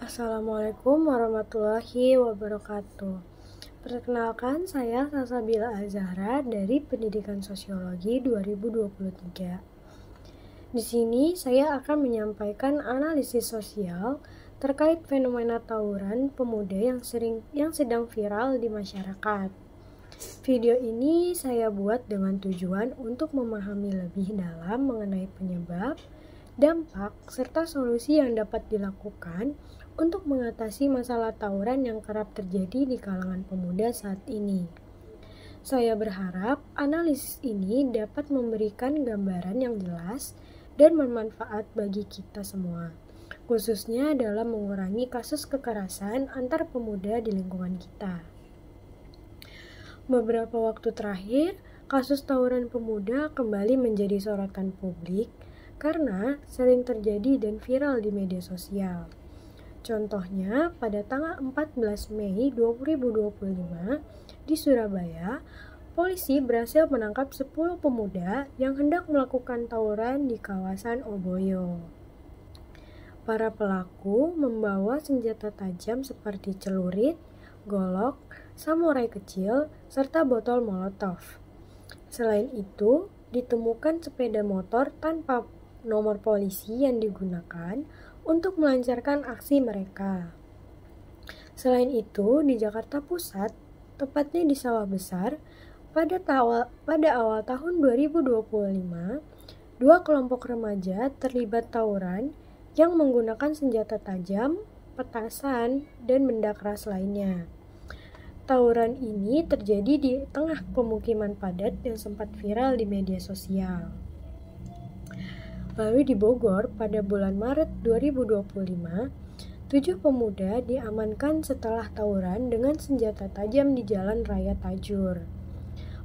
Assalamualaikum warahmatullahi wabarakatuh. Perkenalkan, saya Salsabila Azahra dari Pendidikan Sosiologi 2023. Di sini saya akan menyampaikan analisis sosial terkait fenomena tawuran pemuda yang sedang viral di masyarakat. Video ini saya buat dengan tujuan untuk memahami lebih dalam mengenai penyebab, dampak, serta solusi yang dapat dilakukan untuk mengatasi masalah tawuran yang kerap terjadi di kalangan pemuda saat ini. Saya berharap analisis ini dapat memberikan gambaran yang jelas dan bermanfaat bagi kita semua, khususnya dalam mengurangi kasus kekerasan antar pemuda di lingkungan kita. Beberapa waktu terakhir, kasus tawuran pemuda kembali menjadi sorotan publik karena sering terjadi dan viral di media sosial. Contohnya, pada tanggal 14 Mei 2025 di Surabaya, polisi berhasil menangkap 10 pemuda yang hendak melakukan tawuran di kawasan Oboyo. Para pelaku membawa senjata tajam seperti celurit, golok, samurai kecil, serta botol molotov. Selain itu, ditemukan sepeda motor tanpa nomor polisi yang digunakan untuk melancarkan aksi mereka. Selain itu, di Jakarta Pusat, tepatnya di Sawah Besar, pada awal tahun 2025, dua kelompok remaja terlibat tawuran yang menggunakan senjata tajam, petasan, dan benda keras lainnya. Tawuran ini terjadi di tengah pemukiman padat yang sempat viral di media sosial. Lalu di Bogor pada bulan Maret 2025, 7 pemuda diamankan setelah tawuran dengan senjata tajam di Jalan Raya Tajur.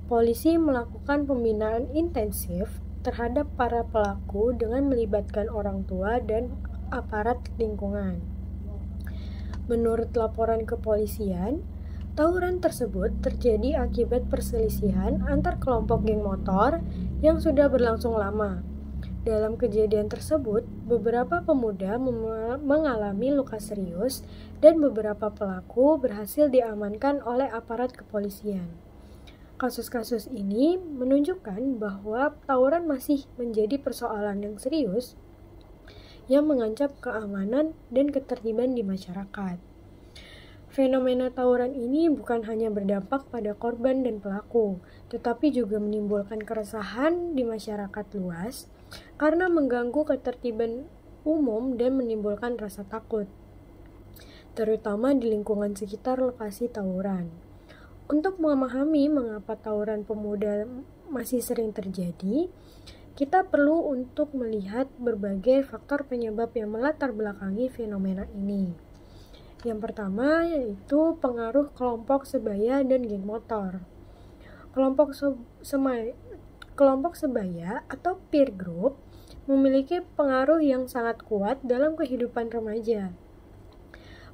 Polisi melakukan pembinaan intensif terhadap para pelaku dengan melibatkan orang tua dan aparat lingkungan. Menurut laporan kepolisian, tawuran tersebut terjadi akibat perselisihan antar kelompok geng motor yang sudah berlangsung lama. Dalam kejadian tersebut, beberapa pemuda mengalami luka serius dan beberapa pelaku berhasil diamankan oleh aparat kepolisian. Kasus-kasus ini menunjukkan bahwa tawuran masih menjadi persoalan yang serius yang mengancam keamanan dan ketertiban di masyarakat. Fenomena tawuran ini bukan hanya berdampak pada korban dan pelaku, tetapi juga menimbulkan keresahan di masyarakat luas karena mengganggu ketertiban umum dan menimbulkan rasa takut, terutama di lingkungan sekitar lokasi tawuran. Untuk memahami mengapa tawuran pemuda masih sering terjadi, kita perlu untuk melihat berbagai faktor penyebab yang melatar belakangi fenomena ini. Yang pertama yaitu pengaruh kelompok sebaya dan geng motor. Kelompok sebaya atau peer group memiliki pengaruh yang sangat kuat dalam kehidupan remaja.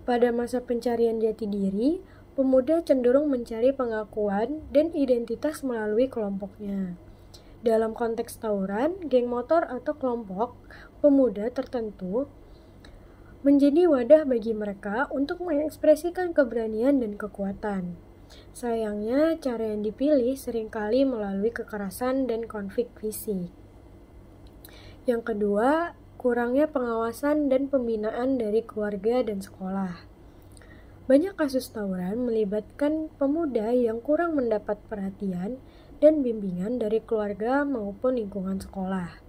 Pada masa pencarian jati diri, pemuda cenderung mencari pengakuan dan identitas melalui kelompoknya. Dalam konteks tawuran, geng motor atau kelompok pemuda tertentu menjadi wadah bagi mereka untuk mengekspresikan keberanian dan kekuatan. Sayangnya, cara yang dipilih seringkali melalui kekerasan dan konflik fisik. Yang kedua, kurangnya pengawasan dan pembinaan dari keluarga dan sekolah. Banyak kasus tawuran melibatkan pemuda yang kurang mendapat perhatian dan bimbingan dari keluarga maupun lingkungan sekolah.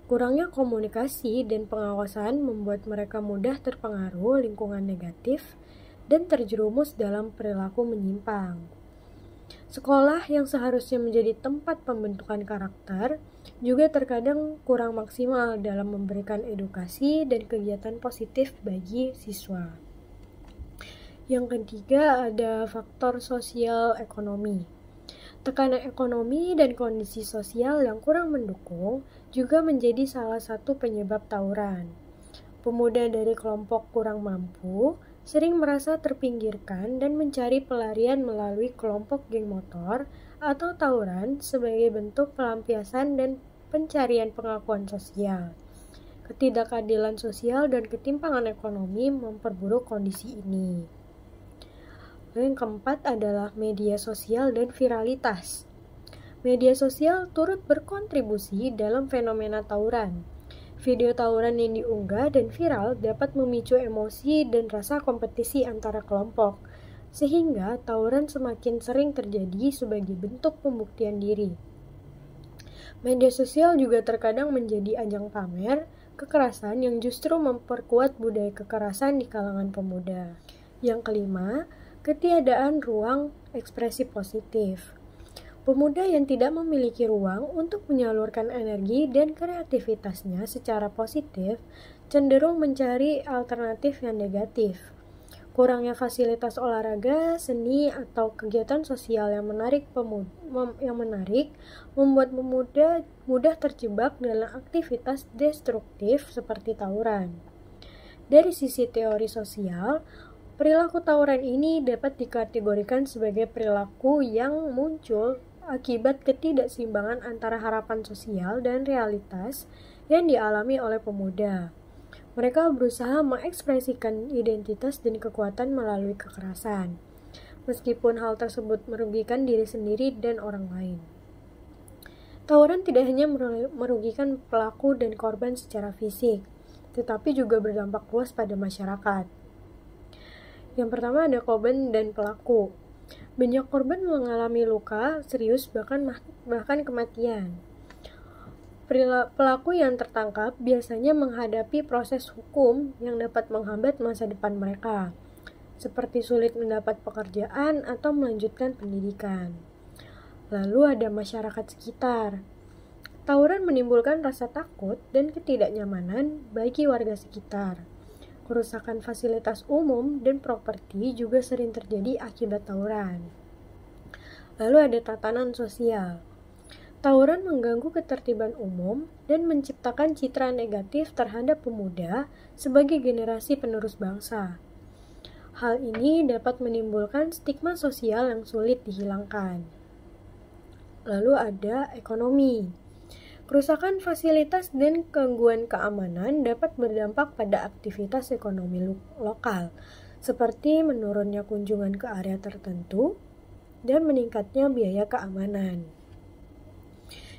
Kurangnya komunikasi dan pengawasan membuat mereka mudah terpengaruh lingkungan negatif dan terjerumus dalam perilaku menyimpang. Sekolah yang seharusnya menjadi tempat pembentukan karakter juga terkadang kurang maksimal dalam memberikan edukasi dan kegiatan positif bagi siswa. Yang ketiga ada faktor sosial ekonomi. Tekanan ekonomi dan kondisi sosial yang kurang mendukung juga menjadi salah satu penyebab tawuran. Pemuda dari kelompok kurang mampu sering merasa terpinggirkan dan mencari pelarian melalui kelompok geng motor atau tawuran sebagai bentuk pelampiasan dan pencarian pengakuan sosial. Ketidakadilan sosial dan ketimpangan ekonomi memperburuk kondisi ini. Lalu yang keempat adalah media sosial dan viralitas. Media sosial turut berkontribusi dalam fenomena tawuran. Video tawuran yang diunggah dan viral dapat memicu emosi dan rasa kompetisi antara kelompok, sehingga tawuran semakin sering terjadi sebagai bentuk pembuktian diri. Media sosial juga terkadang menjadi ajang pamer kekerasan yang justru memperkuat budaya kekerasan di kalangan pemuda. Yang kelima, ketiadaan ruang ekspresi positif. Pemuda yang tidak memiliki ruang untuk menyalurkan energi dan kreativitasnya secara positif cenderung mencari alternatif yang negatif. Kurangnya fasilitas olahraga, seni, atau kegiatan sosial yang menarik membuat pemuda mudah terjebak dalam aktivitas destruktif seperti tawuran. Dari sisi teori sosial, perilaku tawuran ini dapat dikategorikan sebagai perilaku yang muncul akibat ketidakseimbangan antara harapan sosial dan realitas yang dialami oleh pemuda. Mereka berusaha mengekspresikan identitas dan kekuatan melalui kekerasan, meskipun hal tersebut merugikan diri sendiri dan orang lain. Tawuran tidak hanya merugikan pelaku dan korban secara fisik, tetapi juga berdampak luas pada masyarakat. Yang pertama ada korban dan pelaku. Banyak korban mengalami luka serius bahkan kematian. Pelaku yang tertangkap biasanya menghadapi proses hukum yang dapat menghambat masa depan mereka, seperti sulit mendapat pekerjaan atau melanjutkan pendidikan. Lalu ada masyarakat sekitar. Tawuran menimbulkan rasa takut dan ketidaknyamanan bagi warga sekitar. Kerusakan fasilitas umum dan properti juga sering terjadi akibat tawuran. Lalu ada tatanan sosial. Tawuran mengganggu ketertiban umum dan menciptakan citra negatif terhadap pemuda sebagai generasi penerus bangsa. Hal ini dapat menimbulkan stigma sosial yang sulit dihilangkan. Lalu ada ekonomi. Kerusakan fasilitas dan gangguan keamanan dapat berdampak pada aktivitas ekonomi lokal, seperti menurunnya kunjungan ke area tertentu dan meningkatnya biaya keamanan.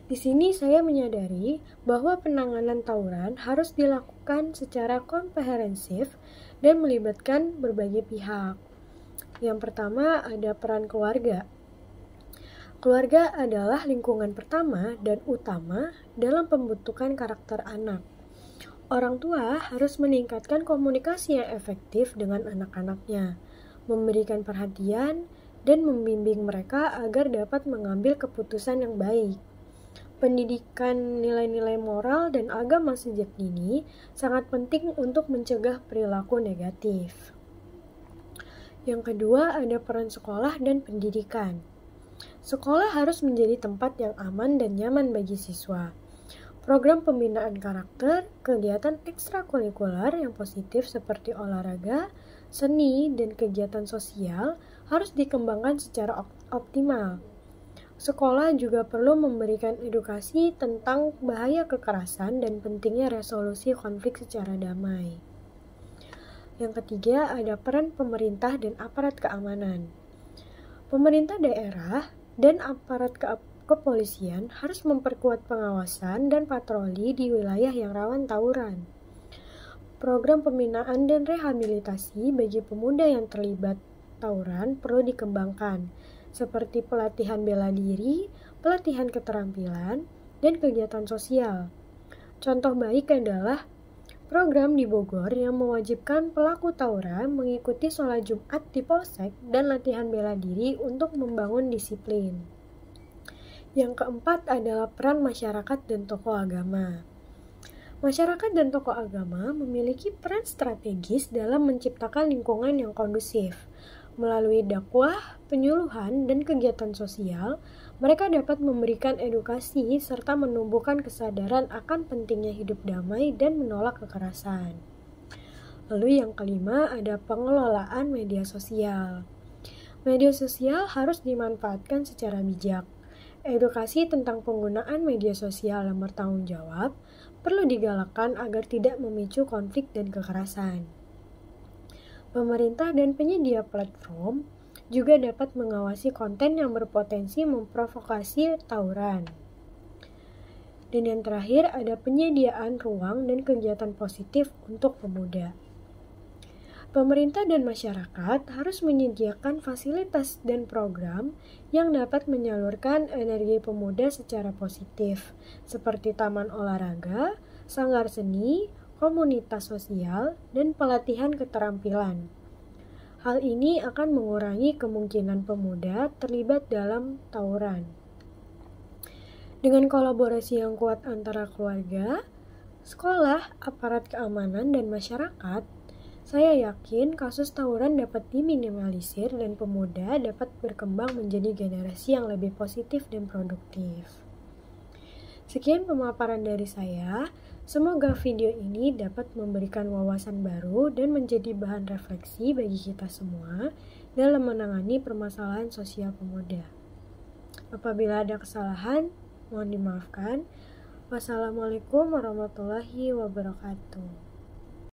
Di sini saya menyadari bahwa penanganan tawuran harus dilakukan secara komprehensif dan melibatkan berbagai pihak. Yang pertama ada peran keluarga. Keluarga adalah lingkungan pertama dan utama dalam pembentukan karakter anak. Orang tua harus meningkatkan komunikasi yang efektif dengan anak-anaknya, memberikan perhatian, dan membimbing mereka agar dapat mengambil keputusan yang baik. Pendidikan nilai-nilai moral dan agama sejak dini sangat penting untuk mencegah perilaku negatif. Yang kedua ada peran sekolah dan pendidikan. Sekolah harus menjadi tempat yang aman dan nyaman bagi siswa. Program pembinaan karakter, kegiatan ekstrakurikuler yang positif seperti olahraga, seni, dan kegiatan sosial harus dikembangkan secara optimal. Sekolah juga perlu memberikan edukasi tentang bahaya kekerasan dan pentingnya resolusi konflik secara damai. Yang ketiga ada peran pemerintah dan aparat keamanan. Pemerintah daerah dan aparat kepolisian harus memperkuat pengawasan dan patroli di wilayah yang rawan tawuran. Program pembinaan dan rehabilitasi bagi pemuda yang terlibat tawuran perlu dikembangkan, seperti pelatihan bela diri, pelatihan keterampilan, dan kegiatan sosial. Contoh baik adalah program di Bogor yang mewajibkan pelaku tawuran mengikuti sholat Jumat di Polsek dan latihan bela diri untuk membangun disiplin. Yang keempat adalah peran masyarakat dan tokoh agama. Masyarakat dan tokoh agama memiliki peran strategis dalam menciptakan lingkungan yang kondusif. Melalui dakwah, penyuluhan, dan kegiatan sosial, mereka dapat memberikan edukasi serta menumbuhkan kesadaran akan pentingnya hidup damai dan menolak kekerasan. Lalu yang kelima ada pengelolaan media sosial. Media sosial harus dimanfaatkan secara bijak. Edukasi tentang penggunaan media sosial yang bertanggung jawab, perlu digalakkan agar tidak memicu konflik dan kekerasan. Pemerintah dan penyedia platform juga dapat mengawasi konten yang berpotensi memprovokasi tawuran. Dan yang terakhir, ada penyediaan ruang dan kegiatan positif untuk pemuda. Pemerintah dan masyarakat harus menyediakan fasilitas dan program yang dapat menyalurkan energi pemuda secara positif, seperti taman olahraga, sanggar seni, komunitas sosial, dan pelatihan keterampilan. Hal ini akan mengurangi kemungkinan pemuda terlibat dalam tawuran. Dengan kolaborasi yang kuat antara keluarga, sekolah, aparat keamanan, dan masyarakat, saya yakin kasus tawuran dapat diminimalisir dan pemuda dapat berkembang menjadi generasi yang lebih positif dan produktif. Sekian pemaparan dari saya. Semoga video ini dapat memberikan wawasan baru dan menjadi bahan refleksi bagi kita semua dalam menangani permasalahan sosial pemuda. Apabila ada kesalahan, mohon dimaafkan. Wassalamualaikum warahmatullahi wabarakatuh.